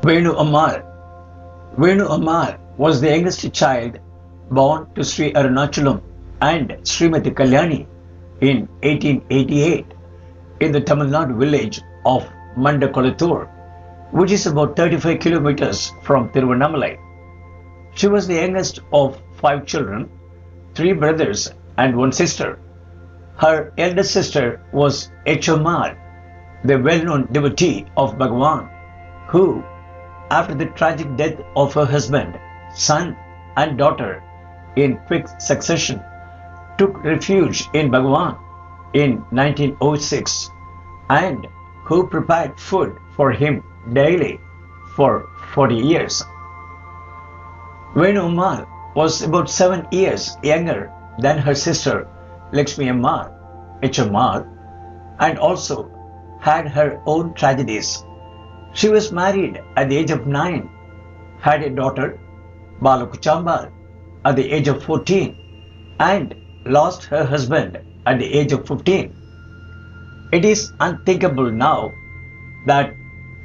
Venuammal. Venuammal was the youngest child born to Sri Arunachalam and Srimati Kalyani in 1888 in the Tamil Nadu village of Mandakolathur, which is about 35 kilometers from Tiruvannamalai. She was the youngest of five children, three brothers and one sister. Her eldest sister was Venuammal, the well-known devotee of Bhagavan, who, after the tragic death of her husband, son and daughter in quick succession, took refuge in Bhagavan in 1906 and who prepared food for him daily for 40 years. Venuammal was about 7 years younger than her sister Lakshmi Ammal, H.Ammal, and also had her own tragedies. She was married at the age of 9, had a daughter, Balakuchambal, at the age of 14, and lost her husband at the age of 15. It is unthinkable now that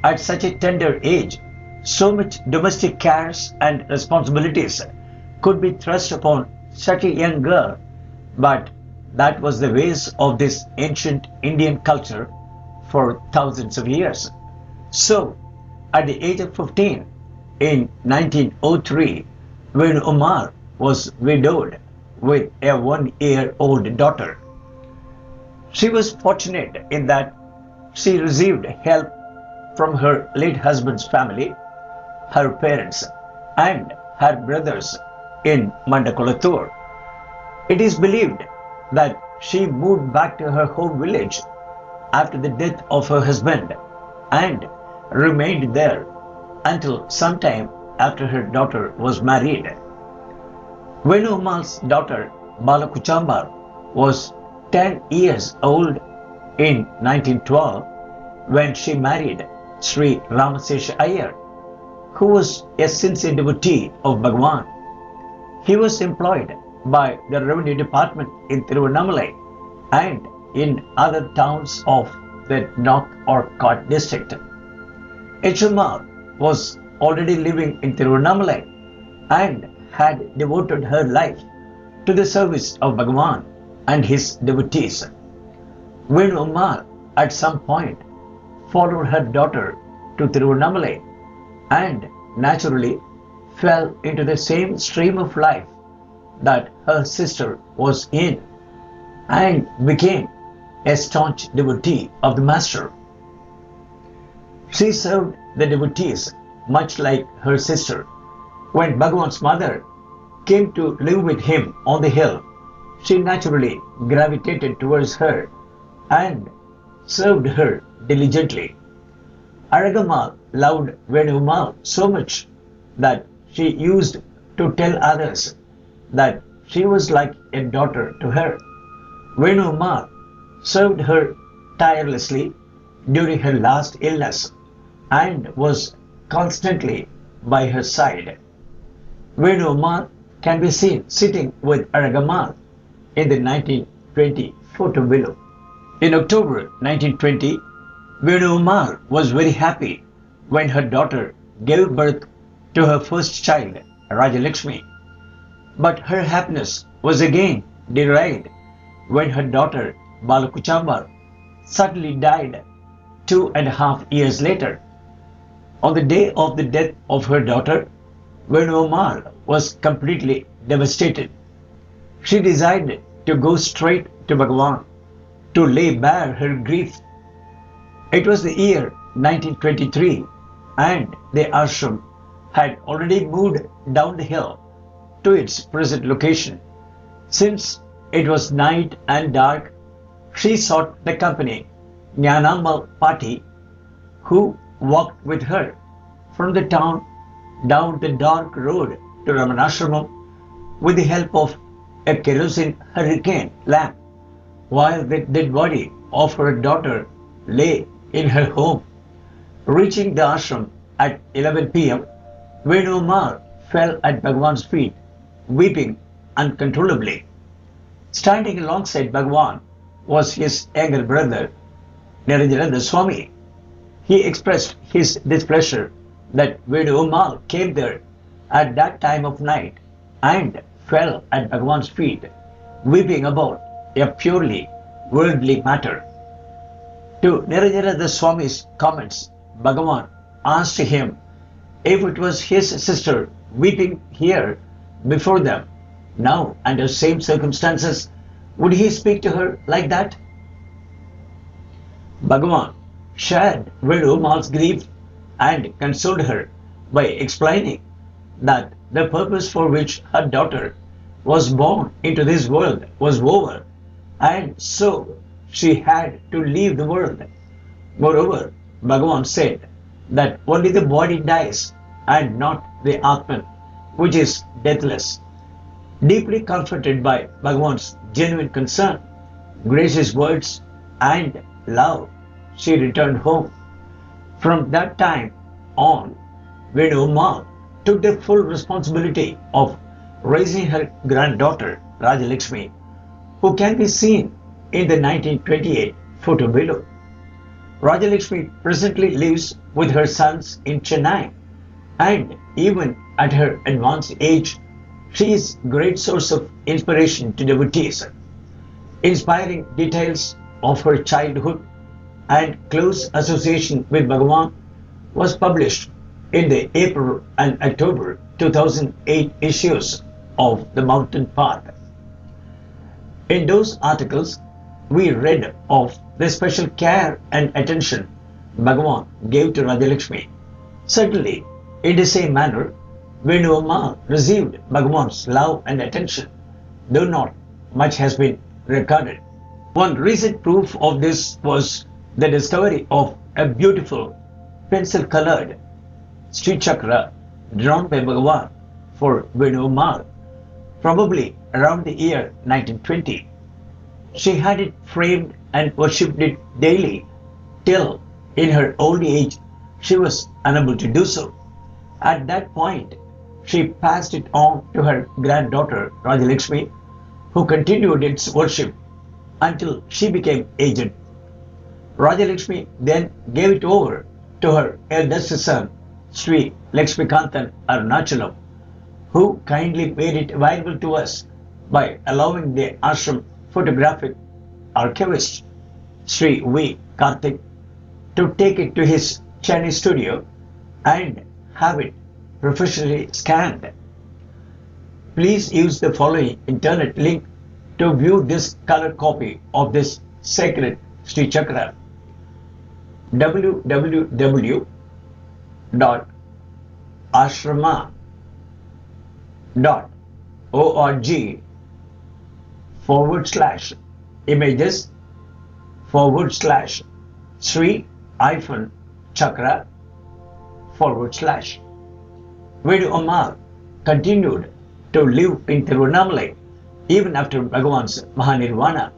at such a tender age, so much domestic cares and responsibilities could be thrust upon such a young girl, but that was the ways of this ancient Indian culture for thousands of years. So, at the age of 15, in 1903, Venuammal was widowed with a 1-year-old daughter. She was fortunate in that she received help from her late husband's family, her parents, and her brothers in Mandakolathur. It is believed that she moved back to her home village after the death of her husband and remained there until sometime after her daughter was married. Venuammal's daughter Balakuchambal was 10 years old in 1912 when she married Sri Ramanasramam, who was a sincere devotee of Bhagavan. He was employed by the revenue department in Tiruvannamalai and in other towns of the North Orkot district. H.Ammal was already living in Tiruvannamalai and had devoted her life to the service of Bhagavan and his devotees. Venuammal at some point followed her daughter to Tiruvannamalai and naturally fell into the same stream of life that her sister was in and became a staunch devotee of the Master. She served the devotees much like her sister. When Bhagavan's mother came to live with him on the hill, she naturally gravitated towards her and served her diligently. Aragammal loved Venuammal so much that she used to tell others that she was like a daughter to her. Venuammal served her tirelessly during her last illness and was constantly by her side. Venuammal can be seen sitting with Aragammal in the 1920 photo below. In October 1920, Venuammal was very happy when her daughter gave birth to her first child, Rajalakshmi. But her happiness was again derailed when her daughter Balakuchambal suddenly died 2.5 years later. On the day of the death of her daughter, Venuammal was completely devastated. She decided to go straight to Bhagavan to lay bare her grief. It was the year 1923 and the ashram had already moved down the hill to its present location. Since it was night and dark, she sought the company Venuammal party, who walked with her from the town down the dark road to Ramanasramam with the help of a kerosene hurricane lamp, while the dead body of her daughter lay in her home. Reaching the ashram at 11 p.m., Venuammal fell at Bhagavan's feet, weeping uncontrollably. Standing alongside Bhagavan was his younger brother, Niranjananda Swami. He expressed his displeasure that Venuammal came there at that time of night and fell at Bhagavan's feet, weeping about a purely worldly matter. To Niranjana Swami's comments, Bhagavan asked him if it was his sister weeping here before them, now under same circumstances, would he speak to her like that? Bhagavan shared Venuammal's grief and consoled her by explaining that the purpose for which her daughter was born into this world was over, and so she had to leave the world. Moreover, Bhagavan said that only the body dies and not the Atman, which is deathless. Deeply comforted by Bhagavan's genuine concern, gracious words, and love, she returned home. From that time on, Venuammal took the full responsibility of raising her granddaughter, Rajalakshmi, who can be seen in the 1928 photo below. Rajalakshmi presently lives with her sons in Chennai, and even at her advanced age, she is a great source of inspiration to devotees. Inspiring details of her childhood and close association with Bhagavan was published in the April and October 2008 issues of The Mountain Path. In those articles, we read of the special care and attention Bhagavan gave to Rajalakshmi. Certainly, in the same manner, Venuammal received Bhagavan's love and attention, though not much has been recorded. One recent proof of this was the discovery of a beautiful pencil-colored Sri Chakra drawn by Bhagavan for Venuammal, probably around the year 1920. She had it framed and worshipped it daily till, in her old age, she was unable to do so. At that point, she passed it on to her granddaughter Rajalakshmi, who continued its worship until she became aged. Rajalakshmi then gave it over to her eldest son, Sri Lakshmikantan Arunachalam, who kindly made it available to us by allowing the ashram photographic archivist, Sri V. Karthik, to take it to his Chennai studio and have it professionally scanned. Please use the following internet link to view this color copy of this sacred Sri Chakra: www.ashrama.org/images/Sri-Chakra/. Venuammal continued to live in Tiruvannamalai even after Bhagavan's Mahanirvana.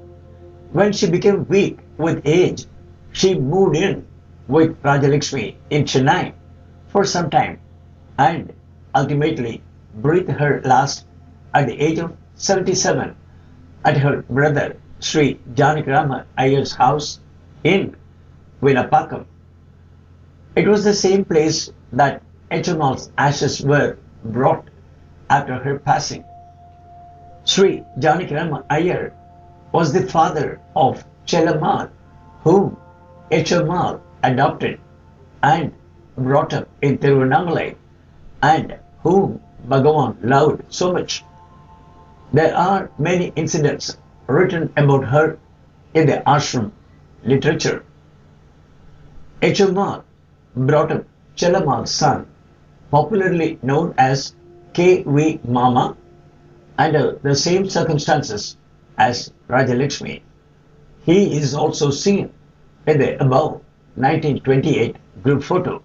When she became weak with age, she moved in with Rajalakshmi in Chennai for some time and ultimately breathed her last at the age of 77 at her brother Sri Janakarama Iyer's house in Vinapakam. It was the same place that Venuammal's ashes were brought after her passing. Sri Janakarama Iyer was the father of Chellamal, whom Venuammal adopted and brought up in Tiruvannamalai, and whom Bhagavan loved so much. There are many incidents written about her in the ashram literature. Venuammal brought up Chellamal's son, popularly known as K.V. Mama, under the same circumstances as Rajalakshmi. He is also seen in the above 1928 group photo.